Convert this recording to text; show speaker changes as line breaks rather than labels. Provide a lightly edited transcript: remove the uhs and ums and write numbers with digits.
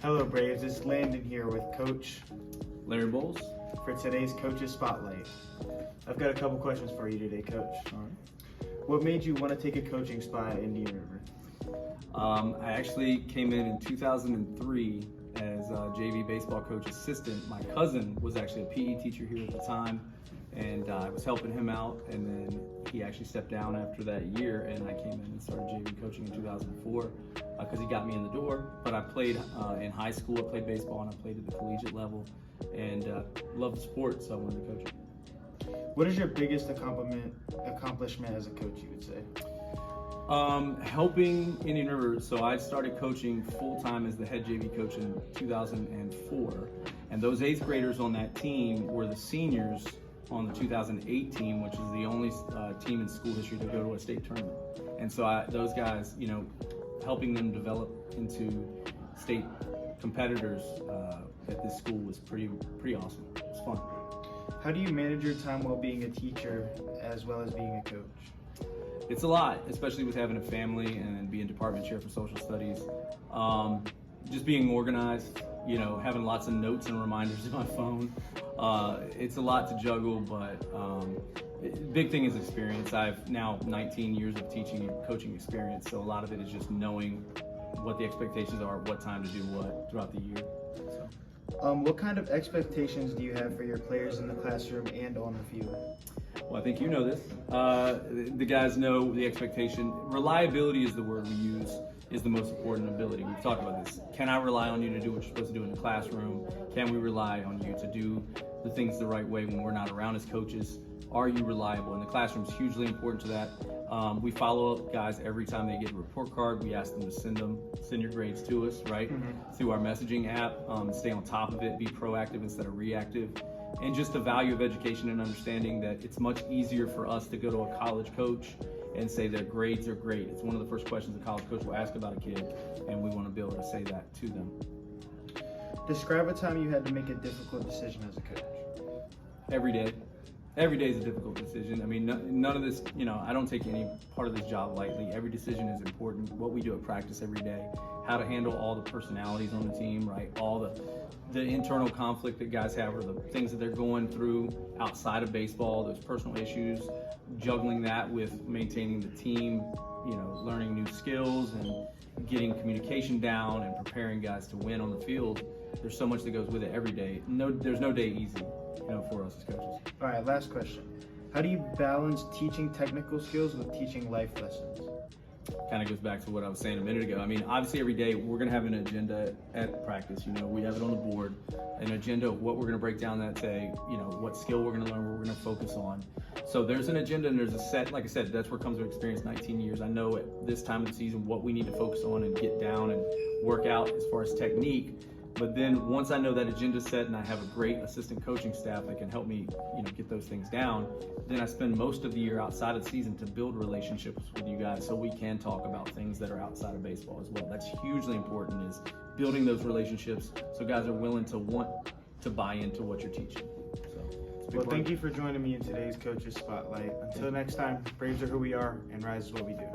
Hello Braves, it's Landon here with Coach
Larry Bowles.
for today's Coaches Spotlight. I've got a couple questions for you today, Coach.
All right.
What made you want to take a coaching spot at Indian River?
I actually came in 2003 as a JV baseball coach assistant. My cousin was actually a PE teacher here at the time, and I was helping him out, and then he actually stepped down after that year, and I came in and started JV coaching in 2004 because he got me in the door. But I played in high school, I played baseball, and I played at the collegiate level, and loved the sport, so I wanted to coach it.
What is your biggest accomplishment as a coach, you would say?
Helping Indian River. So I started coaching full-time as the head JV coach in 2004, and those 8th graders on that team were the seniors on the 2008 team, which is the only team in school history to go to a state tournament. And so those guys, helping them develop into state competitors at this school was pretty awesome. It was fun.
How do you manage your time while being a teacher as well as being a coach?
It's a lot, especially with having a family and being department chair for social studies. Just being organized, having lots of notes and reminders in my phone. It's a lot to juggle, but big thing is experience. I've now 19 years of teaching and coaching experience, so a lot of it is just knowing what the expectations are, what time to do what throughout the year. So.
What kind of expectations do you have for your players in the classroom and on the field?
Well, I think you know this. The guys know the expectation. Reliability is the word we use, is the most important ability. We've talked about this. Can I rely on you to do what you're supposed to do in the classroom? Can we rely on you to do the things the right way when we're not around as coaches? Are you reliable? And the classroom is hugely important to that. We follow up guys every time they get a report card. We ask them to send your grades to us, right? Through our messaging app, stay on top of it, be proactive instead of reactive. And just the value of education and understanding that it's much easier for us to go to a college coach and say their grades are great. It's one of the first questions a college coach will ask about a kid, and we want to be able to say that to them.
Describe a time you had to make a difficult decision as a coach.
Every day. Every day is a difficult decision. I mean, none of this, I don't take any part of this job lightly. Every decision is important. What we do at practice every day, how to handle all the personalities on the team, right? All the internal conflict that guys have, or the things that they're going through outside of baseball, those personal issues, juggling that with maintaining the team, learning new skills and getting communication down and preparing guys to win on the field. There's so much that goes with it every day. There's no day easy, for us as coaches.
All right, last question. How do you balance teaching technical skills with teaching life lessons?
Kind of goes back to what I was saying a minute ago. I mean, obviously every day we're going to have an agenda at practice. We have it on the board, an agenda of what we're going to break down that day, what skill we're going to learn, what we're going to focus on. So there's an agenda and there's a set, like I said, that's where comes with experience, 19 years. I know at this time of the season what we need to focus on and get down and work out as far as technique. But then once I know that agenda set and I have a great assistant coaching staff that can help me, get those things down, then I spend most of the year outside of the season to build relationships with you guys so we can talk about things that are outside of baseball as well. That's hugely important, is building those relationships so guys are willing to want to buy into what you're teaching.
Well, thank you for joining me in today's Coaches Spotlight. Until next time, Braves are who we are and Rise is what we do.